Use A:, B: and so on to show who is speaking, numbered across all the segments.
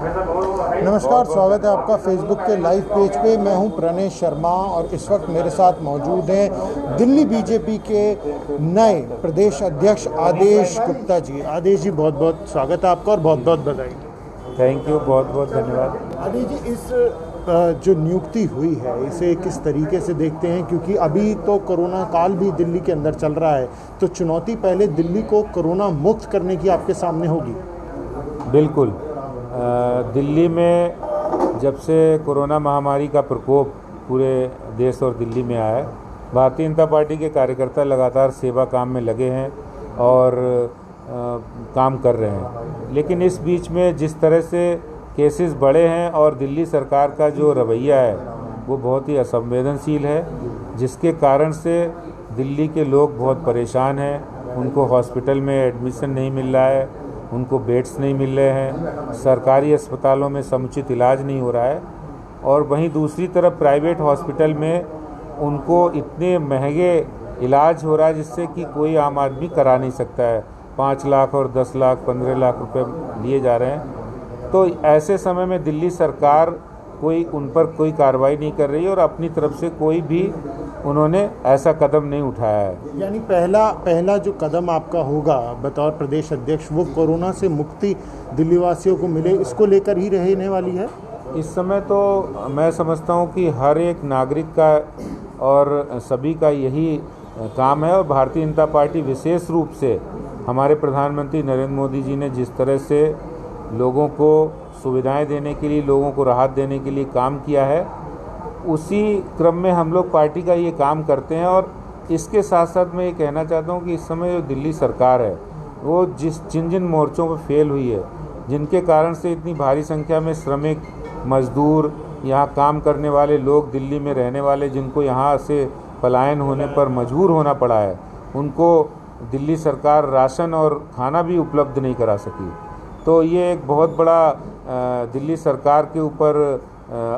A: नमस्कार, स्वागत है आपका फेसबुक के लाइव पेज पे। मैं हूं प्रणय शर्मा और इस वक्त मेरे साथ मौजूद हैं दिल्ली बीजेपी के नए प्रदेश अध्यक्ष आदेश गुप्ता जी। आदेश जी, बहुत बहुत स्वागत है आपका और बहुत बहुत बधाई।
B: थैंक यू, बहुत बहुत धन्यवाद।
A: आदेश जी, इस जो नियुक्ति हुई है इसे किस तरीके से देखते हैं, क्योंकि अभी तो कोरोना काल भी दिल्ली के अंदर चल रहा है, तो चुनौती पहले दिल्ली को कोरोना मुक्त करने की आपके सामने होगी।
B: बिल्कुल, दिल्ली में जब से कोरोना महामारी का प्रकोप पूरे देश और दिल्ली में आया है, भारतीय जनता पार्टी के कार्यकर्ता लगातार सेवा काम में लगे हैं और काम कर रहे हैं। लेकिन इस बीच में जिस तरह से केसेस बढ़े हैं और दिल्ली सरकार का जो रवैया है वो बहुत ही असंवेदनशील है, जिसके कारण से दिल्ली के लोग बहुत परेशान हैं। उनको हॉस्पिटल में एडमिशन नहीं मिल रहा है, उनको बेड्स नहीं मिल रहे हैं, सरकारी अस्पतालों में समुचित इलाज नहीं हो रहा है, और वहीं दूसरी तरफ प्राइवेट हॉस्पिटल में उनको इतने महंगे इलाज हो रहा है जिससे कि कोई आम आदमी करा नहीं सकता है। 5 लाख और 10 लाख 15 लाख रुपए लिए जा रहे हैं। तो ऐसे समय में दिल्ली सरकार उन पर कोई कार्रवाई नहीं कर रही है और अपनी तरफ से कोई भी उन्होंने ऐसा कदम नहीं उठाया है।
A: यानी पहला जो कदम आपका होगा बतौर प्रदेश अध्यक्ष, वो कोरोना से मुक्ति दिल्ली वासियों को मिले, इसको लेकर ही रहने वाली है।
B: इस समय तो मैं समझता हूँ कि हर एक नागरिक का और सभी का यही काम है, और भारतीय जनता पार्टी विशेष रूप से हमारे प्रधानमंत्री नरेंद्र मोदी जी ने जिस तरह से लोगों को सुविधाएं देने के लिए, लोगों को राहत देने के लिए काम किया है, उसी क्रम में हम लोग पार्टी का ये काम करते हैं। और इसके साथ साथ मैं ये कहना चाहता हूँ कि इस समय जो दिल्ली सरकार है वो जिन मोर्चों पर फेल हुई है, जिनके कारण से इतनी भारी संख्या में श्रमिक, मजदूर, यहाँ काम करने वाले लोग, दिल्ली में रहने वाले, जिनको यहाँ से पलायन होने पर मजबूर होना पड़ा है, उनको दिल्ली सरकार राशन और खाना भी उपलब्ध नहीं करा सकी। तो ये एक बहुत बड़ा दिल्ली सरकार के ऊपर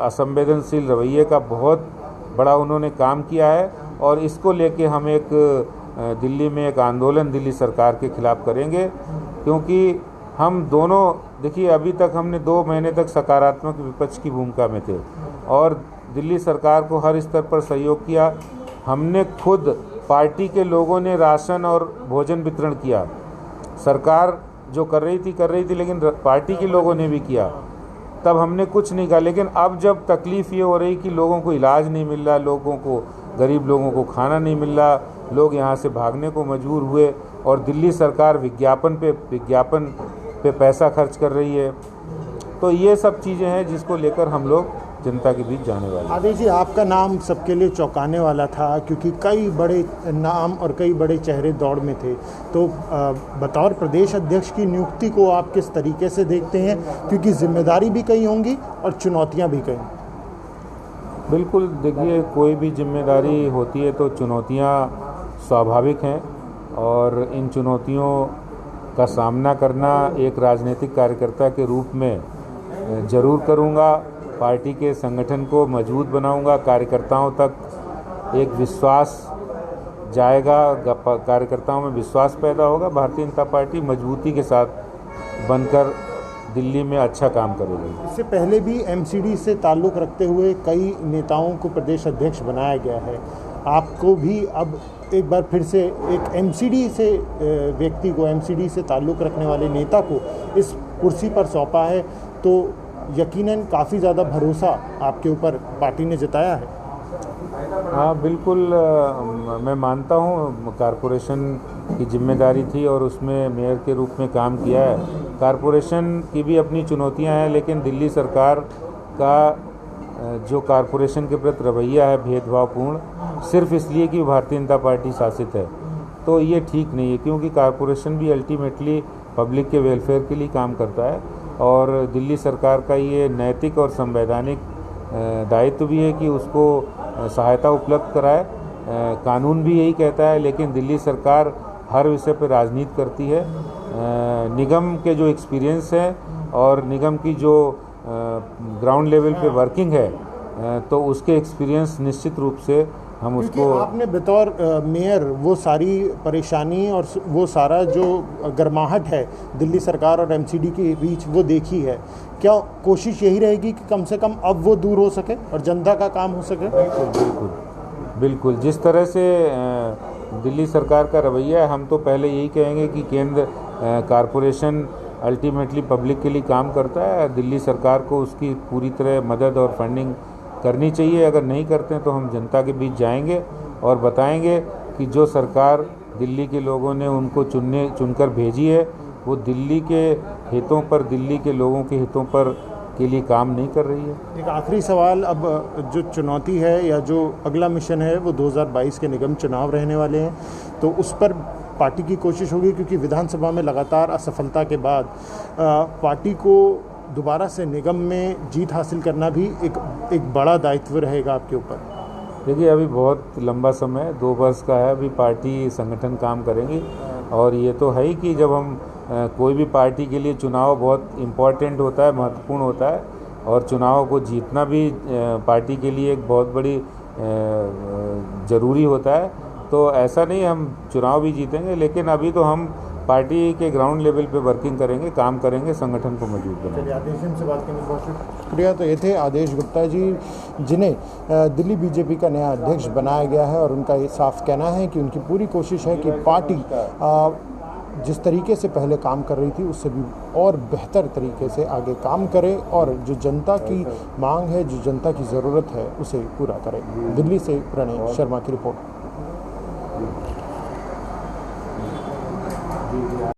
B: असंवेदनशील रवैये का बहुत बड़ा उन्होंने काम किया है, और इसको लेके हम दिल्ली में एक आंदोलन दिल्ली सरकार के खिलाफ करेंगे। क्योंकि हम दोनों, देखिए, अभी तक हमने 2 महीने तक सकारात्मक विपक्ष की भूमिका में थे और दिल्ली सरकार को हर स्तर पर सहयोग किया। हमने खुद पार्टी के लोगों ने राशन और भोजन वितरण किया। सरकार जो कर रही थी, लेकिन पार्टी के लोगों ने भी किया। तब हमने कुछ नहीं कहा। लेकिन अब जब तकलीफ़ ये हो रही कि लोगों को इलाज नहीं मिल रहा, लोगों को, गरीब लोगों को खाना नहीं मिल रहा, लोग यहाँ से भागने को मजबूर हुए, और दिल्ली सरकार विज्ञापन पे पैसा खर्च कर रही है, तो ये सब चीज़ें हैं जिसको लेकर हम लोग जनता के बीच जाने वाले।
A: आदेश जी, आपका नाम सबके लिए चौंकाने वाला था, क्योंकि कई बड़े नाम और कई बड़े चेहरे दौड़ में थे। तो बतौर प्रदेश अध्यक्ष की नियुक्ति को आप किस तरीके से देखते हैं, क्योंकि जिम्मेदारी भी कई होंगी और चुनौतियां भी कई।
B: बिल्कुल, देखिए, कोई भी जिम्मेदारी होती है तो चुनौतियां स्वाभाविक हैं, और इन चुनौतियों का सामना करना एक राजनीतिक कार्यकर्ता के रूप में ज़रूर करूँगा। पार्टी के संगठन को मजबूत बनाऊंगा, कार्यकर्ताओं तक एक विश्वास जाएगा, कार्यकर्ताओं में विश्वास पैदा होगा, भारतीय जनता पार्टी मजबूती के साथ बनकर दिल्ली में अच्छा काम करेगी।
A: इससे पहले भी एमसीडी से ताल्लुक़ रखते हुए कई नेताओं को प्रदेश अध्यक्ष बनाया गया है। आपको भी अब एक बार फिर से एक एमसीडी से व्यक्ति को, एमसीडी से ताल्लुक़ रखने वाले नेता को इस कुर्सी पर सौंपा है, तो यकीनन काफ़ी ज़्यादा भरोसा आपके ऊपर पार्टी ने जताया है।
B: हाँ, बिल्कुल, मैं मानता हूँ कारपोरेशन की जिम्मेदारी थी और उसमें मेयर के रूप में काम किया है। कारपोरेशन की भी अपनी चुनौतियाँ हैं, लेकिन दिल्ली सरकार का जो कारपोरेशन के प्रति रवैया है भेदभावपूर्ण, सिर्फ इसलिए कि भारतीय जनता पार्टी शासित है, तो ये ठीक नहीं है। क्योंकि कारपोरेशन भी अल्टीमेटली पब्लिक के वेलफेयर के लिए काम करता है, और दिल्ली सरकार का ये नैतिक और संवैधानिक दायित्व भी है कि उसको सहायता उपलब्ध कराए। कानून भी यही कहता है, लेकिन दिल्ली सरकार हर विषय पर राजनीति करती है। निगम के जो एक्सपीरियंस है और निगम की जो ग्राउंड लेवल पे वर्किंग है, तो उसके एक्सपीरियंस निश्चित रूप से हम
A: क्योंकि
B: उसको
A: आपने बतौर मेयर वो सारी परेशानी और वो सारा जो गर्माहट है दिल्ली सरकार और एमसीडी के बीच वो देखी है। क्या कोशिश यही रहेगी कि कम से कम अब वो दूर हो सके और जनता का काम हो सके?
B: बिल्कुल बिल्कुल। जिस तरह से दिल्ली सरकार का रवैया है, हम तो पहले यही कहेंगे कि केंद्र कारपोरेशन अल्टीमेटली पब्लिक के लिए काम करता है। दिल्ली सरकार को उसकी पूरी तरह मदद और फंडिंग करनी चाहिए। अगर नहीं करते हैं तो हम जनता के बीच जाएंगे और बताएंगे कि जो सरकार दिल्ली के लोगों ने उनको चुनकर भेजी है वो दिल्ली के हितों पर, दिल्ली के लोगों के हितों पर के लिए काम नहीं कर रही है।
A: एक आखिरी सवाल, अब जो चुनौती है या जो अगला मिशन है वो 2022 के निगम चुनाव रहने वाले हैं, तो उस पर पार्टी की कोशिश होगी, क्योंकि विधानसभा में लगातार असफलता के बाद पार्टी को दोबारा से निगम में जीत हासिल करना भी एक बड़ा दायित्व रहेगा आपके ऊपर।
B: देखिए, अभी बहुत लंबा समय 2 वर्ष का है, अभी पार्टी संगठन काम करेंगी। और ये तो है ही कि जब हम कोई भी पार्टी के लिए चुनाव बहुत इम्पोर्टेंट होता है, महत्वपूर्ण होता है, और चुनाव को जीतना भी पार्टी के लिए एक बहुत बड़ी ज़रूरी होता है। तो ऐसा नहीं हम चुनाव भी जीतेंगे, लेकिन अभी तो हम पार्टी के ग्राउंड लेवल पे वर्किंग करेंगे, काम करेंगे, संगठन को मजबूत बनाएंगे।
A: आदेश जी से बात करने बहुत शुक्रिया। तो ये थे आदेश गुप्ता जी, जिन्हें दिल्ली बीजेपी का नया अध्यक्ष बनाया गया है, और उनका ये साफ कहना है कि उनकी पूरी कोशिश है कि पार्टी जिस तरीके से पहले काम कर रही थी उससे भी और बेहतर तरीके से आगे काम करे और जो जनता की मांग है, जो जनता की ज़रूरत है, उसे पूरा करे। दिल्ली से प्रणय शर्मा की रिपोर्ट।